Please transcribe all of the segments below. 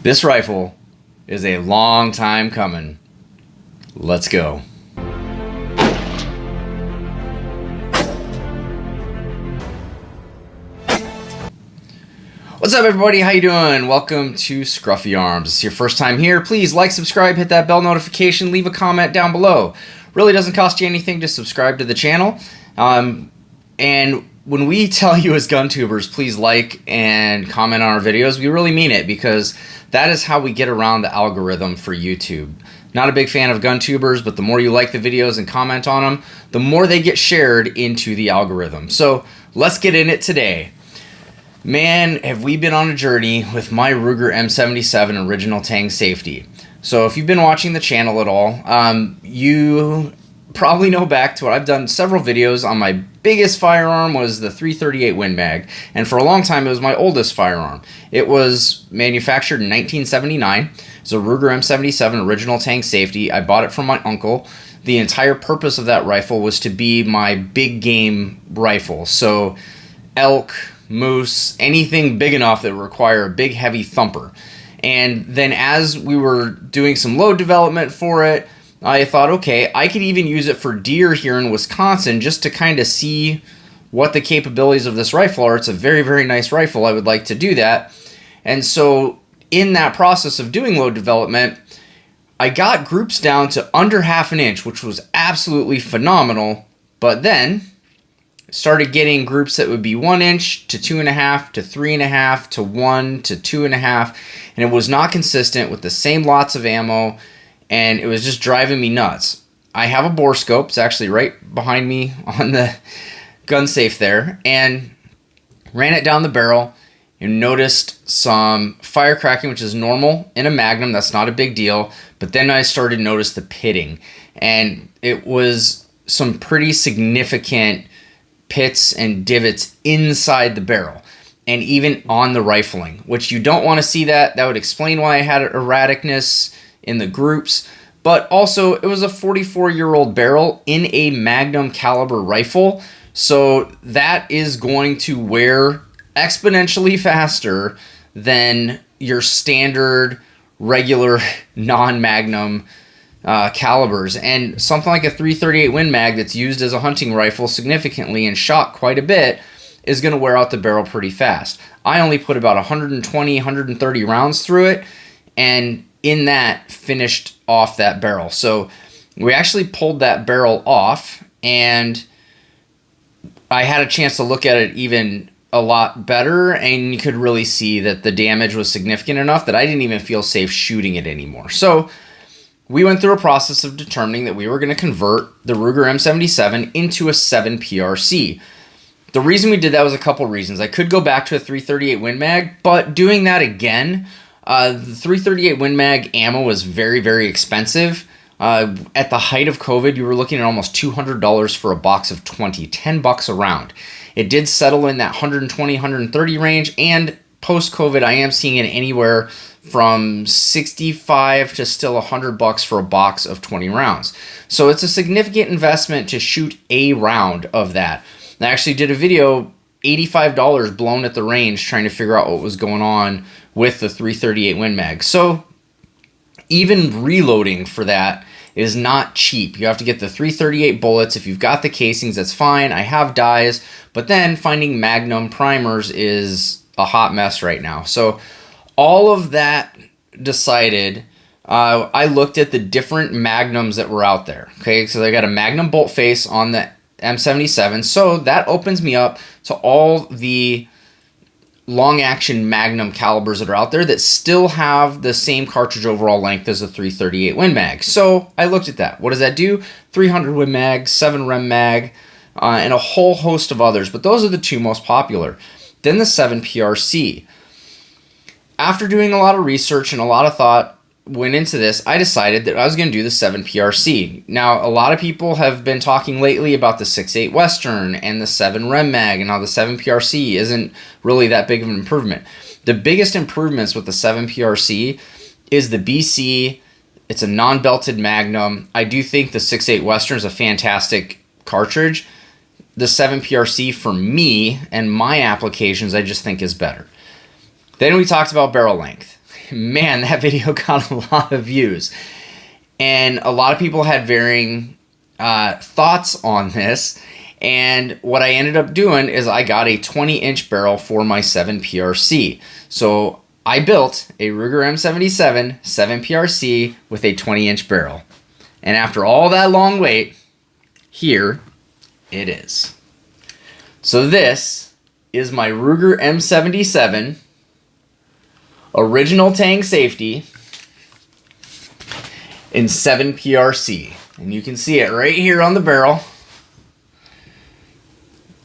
This rifle is a long time coming. Let's go. What's up, everybody? How you doing? Welcome to Scruffy Arms. If it's your first time here, please like, subscribe, hit that bell notification, leave a comment down below. Really doesn't cost you anything to subscribe to the channel. And when we tell you as gun tubers, please like and comment on our videos, we really mean it, because that is how we get around the algorithm for YouTube. Not a big fan of gun tubers, but the more you like the videos and comment on them, the more they get shared into the algorithm. So let's get in it today. Man, have we been on a journey with my Ruger M77 original Tang safety. So if you've been watching the channel at all, you probably know back to what I've done several videos on. My biggest firearm was the 338 Win Mag, and for a long time it was my oldest firearm. It was manufactured in 1979. It's a Ruger M77 original Tang safety. I bought it from my uncle. The entire purpose of that rifle was to be my big game rifle. So elk, moose, anything big enough that would require a big heavy thumper. And then as we were doing some load development for it, I thought, okay, I could even use it for deer here in Wisconsin just to kind of see what the capabilities of this rifle are. It's a very, very nice rifle. I would like to do that. And so in that process of doing load development, I got groups down to under ½ an inch, which was absolutely phenomenal. But then started getting groups that would be 1 inch to 2.5 to 3.5 to 1 to 2.5, and it was not consistent with the same lots of ammo, and it was just driving me nuts. I have a bore scope. It's actually right behind me on the gun safe there, and ran it down the barrel and noticed some fire cracking, which is normal in a Magnum. That's not a big deal. But then I started to notice the pitting, and it was some pretty significant pits and divots inside the barrel and even on the rifling, which you don't want to see. That would explain why I had erraticness in the groups. But also, it was a 44-year-old barrel in a Magnum caliber rifle, so that is going to wear exponentially faster than your standard regular non-Magnum calibers. And something like a 338 Win Mag that's used as a hunting rifle significantly and shot quite a bit is going to wear out the barrel pretty fast. I only put about 120, 130 rounds through it, and in that finished off that barrel. So we actually pulled that barrel off, and I had a chance to look at it even a lot better, and you could really see that the damage was significant enough that I didn't even feel safe shooting it anymore. So we went through a process of determining that we were going to convert the Ruger M77 into a 7 PRC. The reason we did that was a couple reasons. I could go back to a 338 Win Mag, but doing that again, the 338 Win Mag ammo was very, very expensive. At the height of COVID, you were looking at almost $200 for a box of 20, $10 a round. It did settle in that 120, 130 range, and post-COVID, I am seeing it anywhere from 65 to still $100 for a box of 20 rounds. So it's a significant investment to shoot a round of that. I actually did a video, $85 blown at the range, trying to figure out what was going on with the 338 Win Mag. So even reloading for that is not cheap. You have to get the 338 bullets. If you've got the casings, that's fine. I have dies, but then finding Magnum primers is a hot mess right now. So all of that decided, I looked at the different Magnums that were out there. Okay, so they got a Magnum bolt face on the M77, so that opens me up to all the long action Magnum calibers that are out there that still have the same cartridge overall length as a 338 Win Mag. So I looked at that. What does that do? 300 Win Mag, 7 Rem Mag, and a whole host of others, but those are the two most popular. Then the 7 PRC. After doing a lot of research and a lot of thought went into this, I decided that I was going to do the 7 PRC. Now, a lot of people have been talking lately about the 6.8 Western and the 7 Rem Mag, and how the 7 PRC isn't really that big of an improvement. The biggest improvements with the 7 PRC is the BC. It's a non-belted Magnum. I do think the 6.8 Western is a fantastic cartridge. The 7 PRC, for me and my applications, I just think is better. Then we talked about barrel length. man, that video got a lot of views. And a lot of people had varying thoughts on this. And what I ended up doing is I got a 20-inch barrel for my 7 PRC. So I built a Ruger M77 7 PRC with a 20-inch barrel. And after all that long wait, here it is. So this is my Ruger M77 original tang safety in 7 PRC. And you can see it right here on the barrel.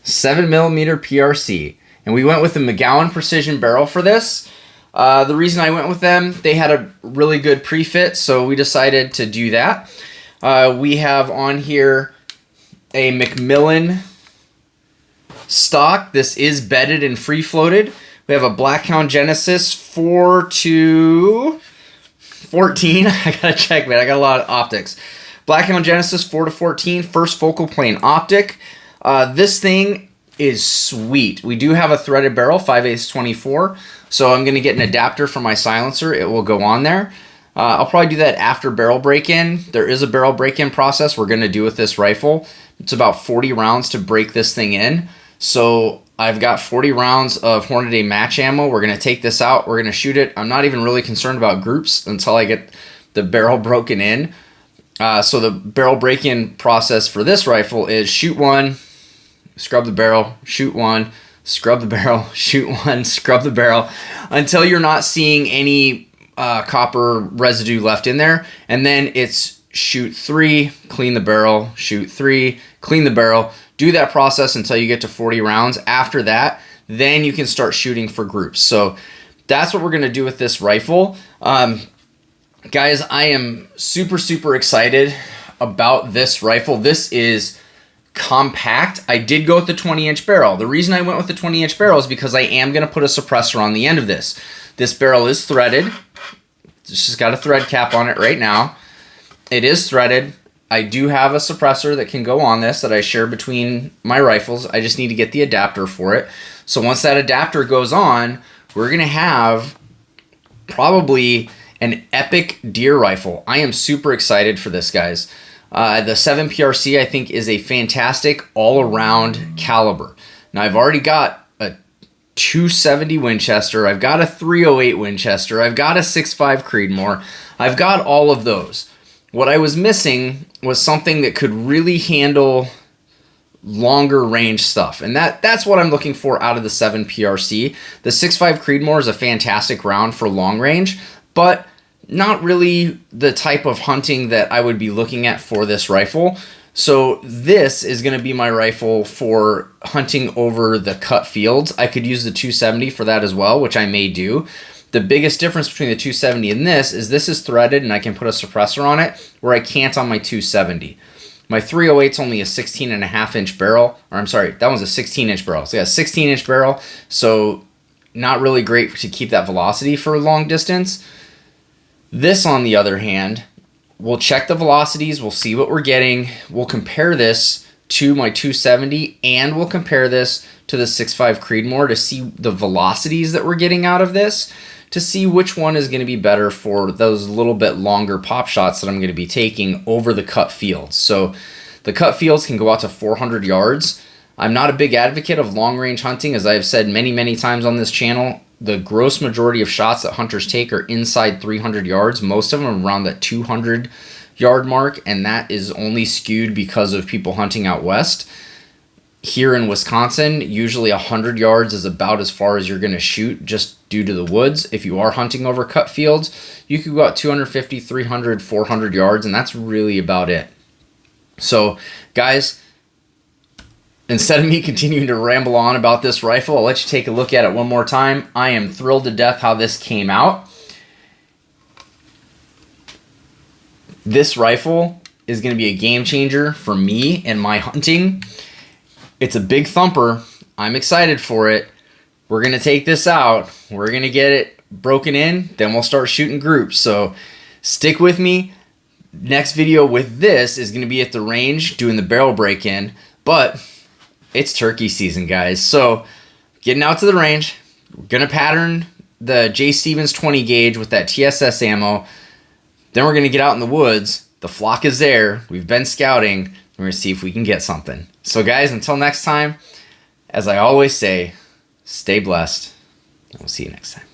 7mm PRC. And we went with the McGowan Precision barrel for this. The reason I went with them, they had a really good pre-fit, so we decided to do that. We have on here a Macmillan stock. This is bedded and free floated. We have a Blackhound Genesis 4-14. I gotta check, man. I got a lot of optics. Blackhound Genesis 4-14, first focal plane optic. This thing is sweet. We do have a threaded barrel, 5/8 24. So I'm gonna get an adapter for my silencer. It will go on there. I'll probably do that after barrel break-in. There is a barrel break-in process we're gonna do with this rifle. It's about 40 rounds to break this thing in. So I've got 40 rounds of Hornady match ammo. We're going to take this out. We're going to shoot it. I'm not even really concerned about groups until I get the barrel broken in. So the barrel break-in process for this rifle is shoot one, scrub the barrel, shoot one, scrub the barrel, shoot one, scrub the barrel, until you're not seeing any copper residue left in there. And then it's shoot 3, clean the barrel, shoot 3, clean the barrel. Do that process until you get to 40 rounds. After that, then you can start shooting for groups. So that's what we're going to do with this rifle. Guys, I am super excited about this rifle. This is compact. I did go with the 20-inch barrel. The reason I went with the 20-inch barrel is because I am going to put a suppressor on the end of this. This barrel is threaded. This has got a thread cap on it right now. It is threaded. I do have a suppressor that can go on this that I share between my rifles. I just need to get the adapter for it. So once that adapter goes on, we're going to have probably an epic deer rifle. I am super excited for this, guys. The 7 PRC, I think, is a fantastic all-around caliber. Now, I've already got a 270 Winchester. I've got a 308 Winchester. I've got a 6.5 Creedmoor. I've got all of those. What I was missing was something that could really handle longer range stuff. And that's what I'm looking for out of the 7 PRC. The 6.5 Creedmoor is a fantastic round for long range, but not really the type of hunting that I would be looking at for this rifle. So this is going to be my rifle for hunting over the cut fields. I could use the 270 for that as well, which I may do. The biggest difference between the 270 and this is threaded and I can put a suppressor on it where I can't on my 270. My 308 is only a 16.5-inch barrel, or I'm sorry, that one's a 16-inch barrel. So yeah, 16-inch barrel, so not really great to keep that velocity for a long distance. This, on the other hand, we'll check the velocities, we'll see what we're getting, we'll compare this to my 270, and we'll compare this to the 6.5 Creedmoor to see the velocities that we're getting out of this, to see which one is going to be better for those little bit longer pop shots that I'm going to be taking over the cut fields. So the cut fields can go out to 400 yards. I'm not a big advocate of long range hunting, as I've said many times on this channel. The gross majority of shots that hunters take are inside 300 yards. Most of them around that 200 yard mark, and that is only skewed because of people hunting out west. Here in Wisconsin, usually 100 yards is about as far as you're going to shoot just due to the woods. If you are hunting over cut fields, you could go out 250, 300, 400 yards, and that's really about it. So, guys, instead of me continuing to ramble on about this rifle, I'll let you take a look at it one more time. I am thrilled to death how this came out. This rifle is going to be a game changer for me and my hunting. It's a big thumper. I'm excited for it. We're going to take this out. We're going to get it broken in. Then we'll start shooting groups. So stick with me. Next video with this is going to be at the range doing the barrel break-in. But it's turkey season, guys. So getting out to the range. We're going to pattern the J. Stevens 20 gauge with that TSS ammo. Then we're going to get out in the woods. The flock is there. We've been scouting. We're going to see if we can get something. So guys, until next time, as I always say, stay blessed. And we'll see you next time.